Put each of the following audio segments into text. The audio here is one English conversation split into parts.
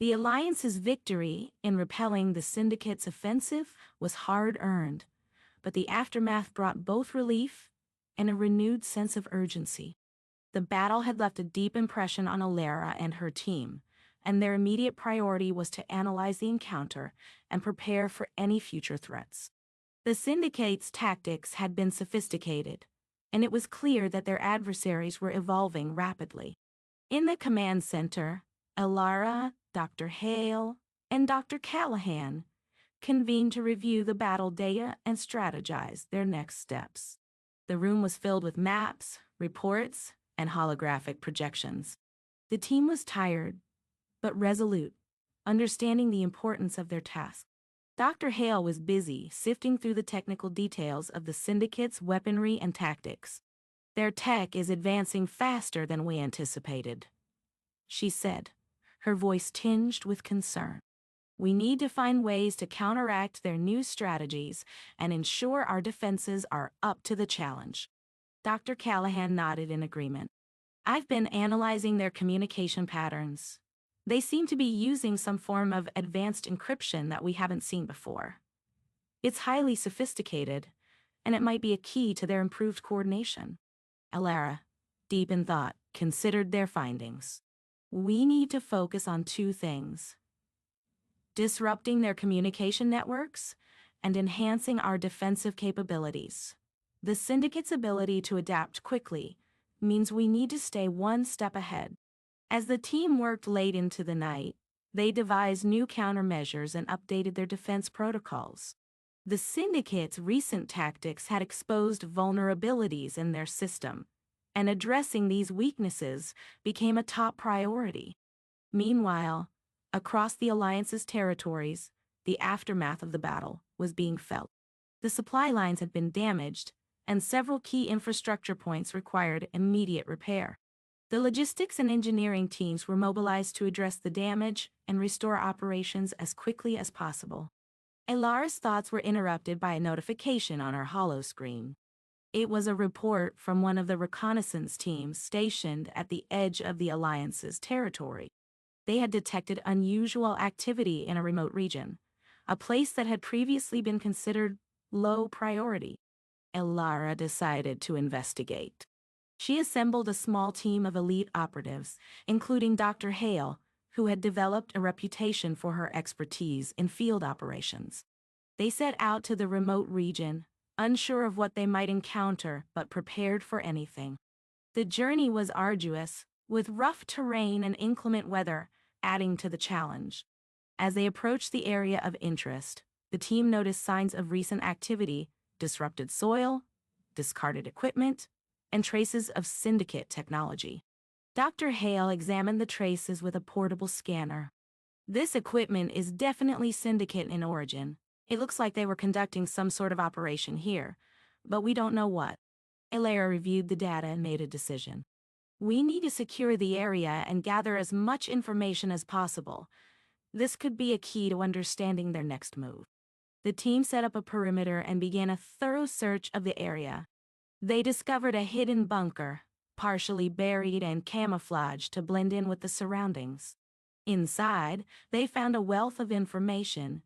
The Alliance's victory in repelling the Syndicate's offensive was hard-earned, but the aftermath brought both relief and a renewed sense of urgency. The battle had left a deep impression on Elara and her team, and their immediate priority was to analyze the encounter and prepare for any future threats. The Syndicate's tactics had been sophisticated, and it was clear that their adversaries were evolving rapidly. In the command center, Elara, Dr. Hale, and Dr. Callahan convened to review the battle data and strategize their next steps. The room was filled with maps, reports, and holographic projections. The team was tired, but resolute, understanding the importance of their task. Dr. Hale was busy sifting through the technical details of the Syndicate's weaponry and tactics. "Their tech is advancing faster than we anticipated," she said, her voice tinged with concern. "We need to find ways to counteract their new strategies and ensure our defenses are up to the challenge." Dr. Callahan nodded in agreement. "I've been analyzing their communication patterns. They seem to be using some form of advanced encryption that we haven't seen before. It's highly sophisticated, and it might be a key to their improved coordination." Elara, deep in thought, considered their findings. "We need to focus on two things: disrupting their communication networks and enhancing our defensive capabilities. The Syndicate's ability to adapt quickly means we need to stay one step ahead." As the team worked late into the night, they devised new countermeasures and updated their defense protocols. The Syndicate's recent tactics had exposed vulnerabilities in their system, and addressing these weaknesses became a top priority. Meanwhile, across the Alliance's territories, the aftermath of the battle was being felt. The supply lines had been damaged, and several key infrastructure points required immediate repair. The logistics and engineering teams were mobilized to address the damage and restore operations as quickly as possible. Elara's thoughts were interrupted by a notification on her holo screen. It was a report from one of the reconnaissance teams stationed at the edge of the Alliance's territory. They had detected unusual activity in a remote region, a place that had previously been considered low priority. Elara decided to investigate. She assembled a small team of elite operatives, including Dr. Hale, who had developed a reputation for her expertise in field operations. They set out to the remote region, unsure of what they might encounter but prepared for anything. The journey was arduous, with rough terrain and inclement weather adding to the challenge. As they approached the area of interest, the team noticed signs of recent activity: disrupted soil, discarded equipment, and traces of Syndicate technology. Dr. Hale examined the traces with a portable scanner. "This equipment is definitely Syndicate in origin. It looks like they were conducting some sort of operation here, but we don't know what." Elara reviewed the data and made a decision. "We need to secure the area and gather as much information as possible. This could be a key to understanding their next move." The team set up a perimeter and began a thorough search of the area. They discovered a hidden bunker, partially buried and camouflaged to blend in with the surroundings. Inside, they found a wealth of information,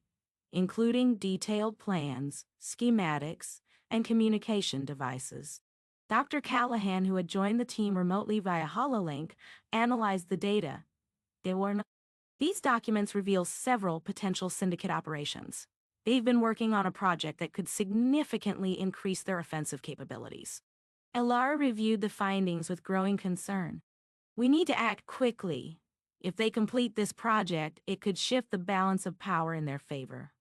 including detailed plans, schematics, and communication devices. Dr. Callahan, who had joined the team remotely via HoloLink, analyzed the data. These documents reveal several potential Syndicate operations. They've been working on a project that could significantly increase their offensive capabilities. Elara reviewed the findings with growing concern. "We need to act quickly. If they complete this project, it could shift the balance of power in their favor.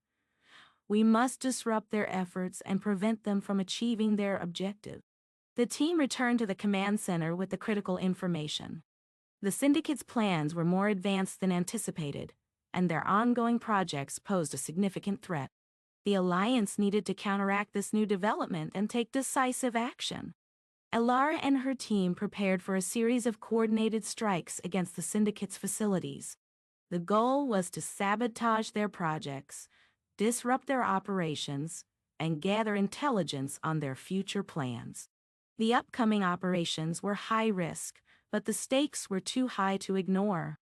We must disrupt their efforts and prevent them from achieving their objective." The team returned to the command center with the critical information. The Syndicate's plans were more advanced than anticipated, and their ongoing projects posed a significant threat. The Alliance needed to counteract this new development and take decisive action. Elara and her team prepared for a series of coordinated strikes against the Syndicate's facilities. The goal was to sabotage their projects, disrupt their operations, and gather intelligence on their future plans. The upcoming operations were high risk, but the stakes were too high to ignore.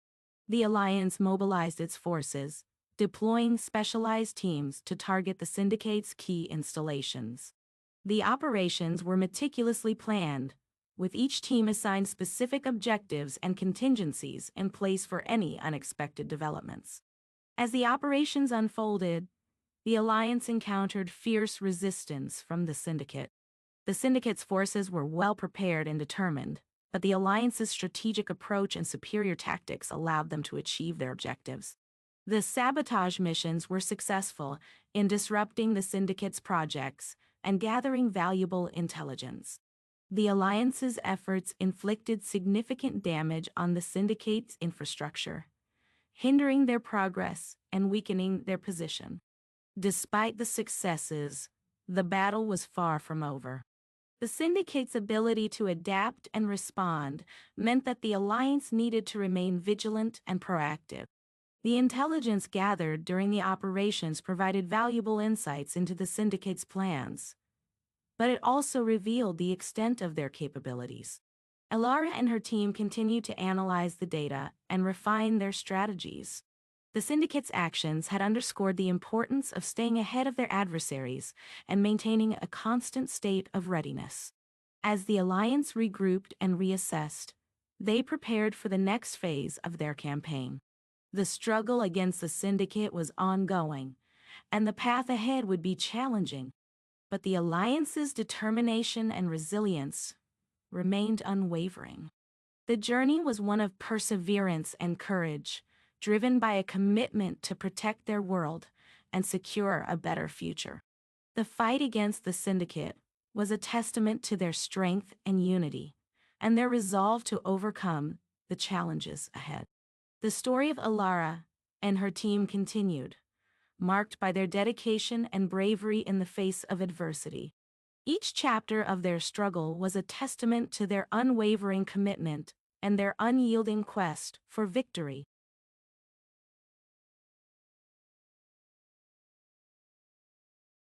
The Alliance mobilized its forces, deploying specialized teams to target the Syndicate's key installations. The operations were meticulously planned, with each team assigned specific objectives and contingencies in place for any unexpected developments. As the operations unfolded, the Alliance encountered fierce resistance from the Syndicate. The Syndicate's forces were well prepared and determined, but the Alliance's strategic approach and superior tactics allowed them to achieve their objectives. The sabotage missions were successful in disrupting the Syndicate's projects and gathering valuable intelligence. The Alliance's efforts inflicted significant damage on the Syndicate's infrastructure, hindering their progress and weakening their position. Despite the successes, the battle was far from over. The Syndicate's ability to adapt and respond meant that the Alliance needed to remain vigilant and proactive. The intelligence gathered during the operations provided valuable insights into the Syndicate's plans, but it also revealed the extent of their capabilities. Elara and her team continued to analyze the data and refine their strategies. The Syndicate's actions had underscored the importance of staying ahead of their adversaries and maintaining a constant state of readiness. As the Alliance regrouped and reassessed, they prepared for the next phase of their campaign. The struggle against the Syndicate was ongoing, and the path ahead would be challenging, but the Alliance's determination and resilience remained unwavering. The journey was one of perseverance and courage, driven by a commitment to protect their world and secure a better future. The fight against the Syndicate was a testament to their strength and unity, and their resolve to overcome the challenges ahead. The story of Elara and her team continued, marked by their dedication and bravery in the face of adversity. Each chapter of their struggle was a testament to their unwavering commitment and their unyielding quest for victory.